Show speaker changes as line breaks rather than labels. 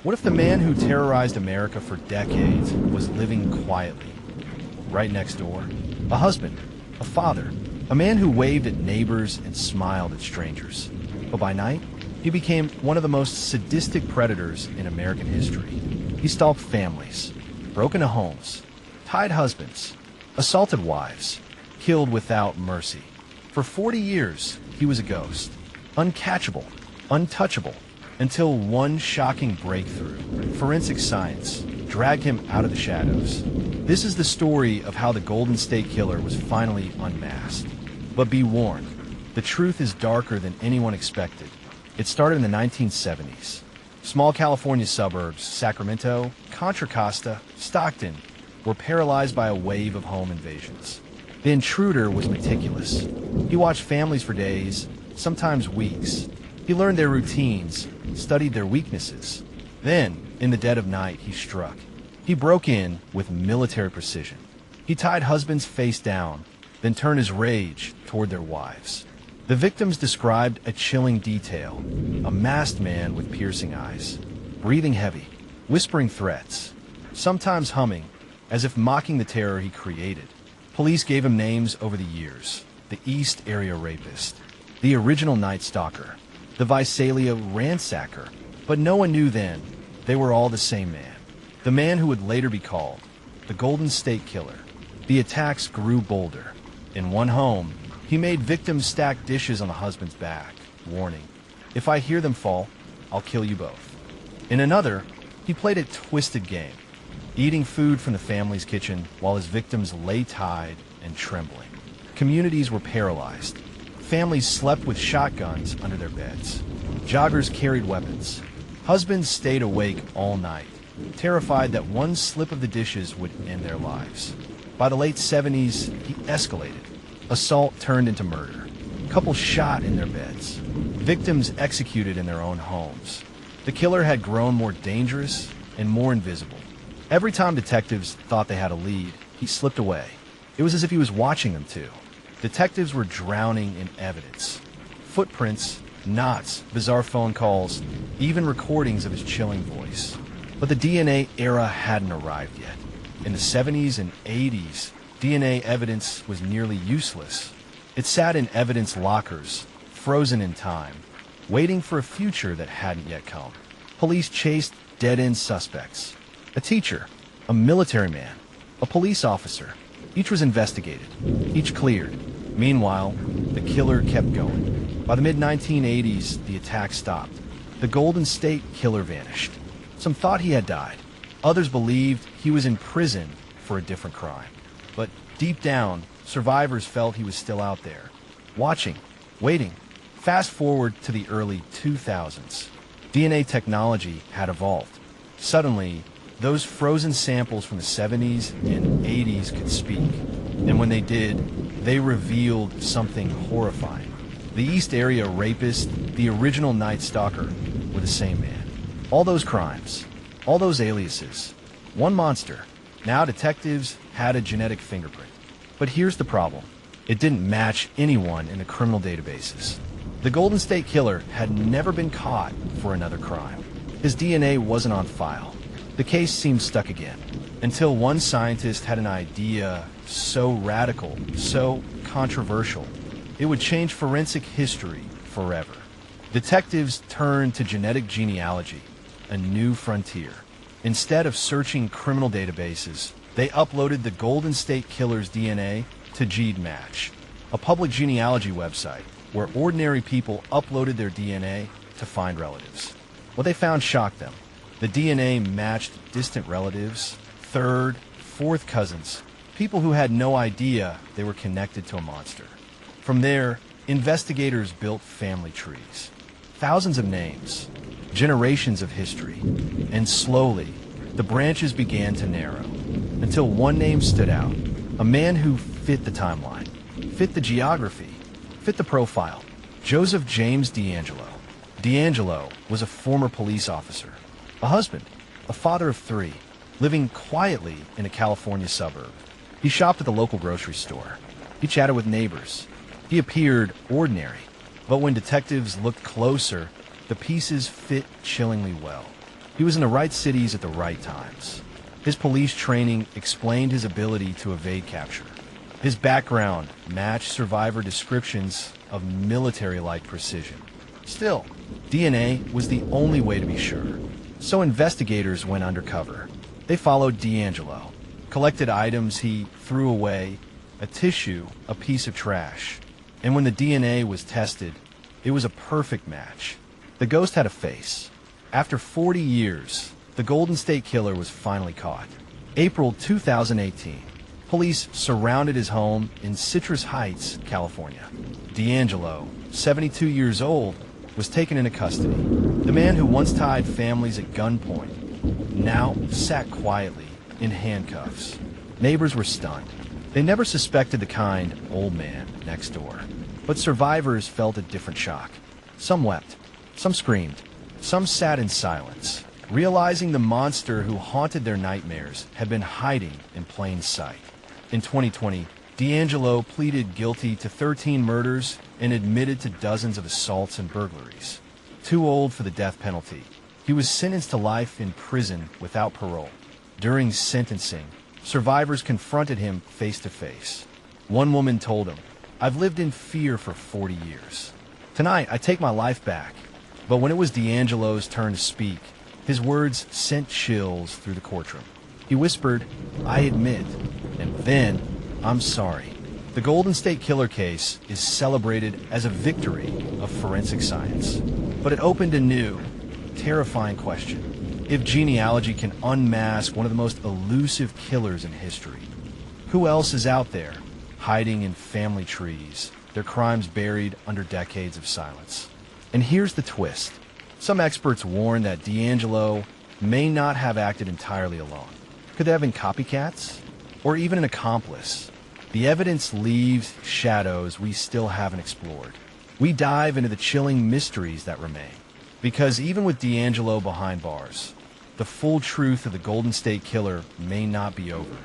What if the man who terrorized America for decades was living quietly, right next door? A husband, a father, a man who waved at neighbors and smiled at strangers. But by night, he became one of the most sadistic predators in American history. He stalked families, broke into homes, tied husbands, assaulted wives, killed without mercy. For 40 years, he was a ghost, uncatchable, untouchable, until one shocking breakthrough, forensic science, dragged him out of the shadows. This is the story of how the Golden State Killer was finally unmasked. But be warned, the truth is darker than anyone expected. It started in the 1970s. Small California suburbs, Sacramento, Contra Costa, Stockton, were paralyzed by a wave of home invasions. The intruder was meticulous. He watched families for days, sometimes weeks. He learned their routines, studied their weaknesses. Then, in the dead of night, he struck. He broke in with military precision. He tied husbands face down, then turned his rage toward their wives. The victims described a chilling detail: a masked man with piercing eyes, breathing heavy, whispering threats, sometimes humming, as if mocking the terror he created. Police gave him names over the years: the East Area Rapist, the Original Night Stalker, the Visalia Ransacker, but no one knew then they were all the same man. The man who would later be called the Golden State Killer. The attacks grew bolder. In one home, he made victims stack dishes on the husband's back, warning, "If I hear them fall, I'll kill you both." In another, he played a twisted game, eating food from the family's kitchen while his victims lay tied and trembling. Communities were paralyzed. Families slept with shotguns under their beds. Joggers carried weapons. Husbands stayed awake all night, terrified that one slip of the dishes would end their lives. By the late 70s, he escalated. Assault turned into murder. Couples shot in their beds. Victims executed in their own homes. The killer had grown more dangerous and more invisible. Every time detectives thought they had a lead, he slipped away. It was as if he was watching them too. Detectives were drowning in evidence. Footprints, knots, bizarre phone calls, even recordings of his chilling voice. But the DNA era hadn't arrived yet. In the 70s and 80s, DNA evidence was nearly useless. It sat in evidence lockers, frozen in time, waiting for a future that hadn't yet come. Police chased dead-end suspects. A teacher, a military man, a police officer. Each was investigated, each cleared. Meanwhile, the killer kept going. By the mid-1980s, the attack stopped. The Golden State Killer vanished. Some thought he had died. Others believed he was in prison for a different crime. But deep down, survivors felt he was still out there, watching, waiting. Fast forward to the early 2000s. DNA technology had evolved. Suddenly, those frozen samples from the 70s and 80s could speak. And when they did, they revealed something horrifying. The East Area Rapist, the Original Night Stalker, were the same man. All those crimes, all those aliases, one monster. Now detectives had a genetic fingerprint. But here's the problem. It didn't match anyone in the criminal databases. The Golden State Killer had never been caught for another crime. His DNA wasn't on file. The case seemed stuck again, until one scientist had an idea so radical, so controversial, it would change forensic history forever. Detectives turned to genetic genealogy, a new frontier. Instead of searching criminal databases, they uploaded the Golden State Killer's DNA to GeneMatch, a public genealogy website where ordinary people uploaded their DNA to find relatives. What they found shocked them. The DNA matched distant relatives, third, fourth cousins, people who had no idea they were connected to a monster. From there, investigators built family trees. Thousands of names, generations of history, and slowly, the branches began to narrow, until one name stood out, a man who fit the timeline, fit the geography, fit the profile: Joseph James DeAngelo. DeAngelo was a former police officer, a husband, a father of three, living quietly in a California suburb. He shopped at the local grocery store. He chatted with neighbors. He appeared ordinary, but when detectives looked closer, the pieces fit chillingly well. He was in the right cities at the right times. His police training explained his ability to evade capture. His background matched survivor descriptions of military-like precision. Still, DNA was the only way to be sure. So investigators went undercover. They followed DeAngelo, collected items he threw away, a tissue, a piece of trash. And when the DNA was tested, it was a perfect match. The ghost had a face. After 40 years, the Golden State Killer was finally caught. April 2018, police surrounded his home in Citrus Heights, California. DeAngelo, 72 years old, was taken into custody. The man who once tied families at gunpoint now sat quietly in handcuffs. Neighbors were stunned. They never suspected the kind old man next door. But survivors felt a different shock. Some wept, some screamed, some sat in silence, realizing the monster who haunted their nightmares had been hiding in plain sight. In 2020, DeAngelo pleaded guilty to 13 murders and admitted to dozens of assaults and burglaries. Too old for the death penalty, he was sentenced to life in prison without parole. During sentencing, survivors confronted him face to face. One woman told him, "I've lived in fear for 40 years. Tonight, I take my life back." But when it was DeAngelo's turn to speak, his words sent chills through the courtroom. He whispered, "I admit," and then, "I'm sorry." The Golden State Killer case is celebrated as a victory of forensic science. But it opened a new, terrifying question. If genealogy can unmask one of the most elusive killers in history, who else is out there, hiding in family trees, their crimes buried under decades of silence? And here's the twist. Some experts warn that DeAngelo may not have acted entirely alone. Could there have been copycats? Or even an accomplice? The evidence leaves shadows we still haven't explored. We dive into the chilling mysteries that remain. Because even with DeAngelo behind bars, the full truth of the Golden State Killer may not be over.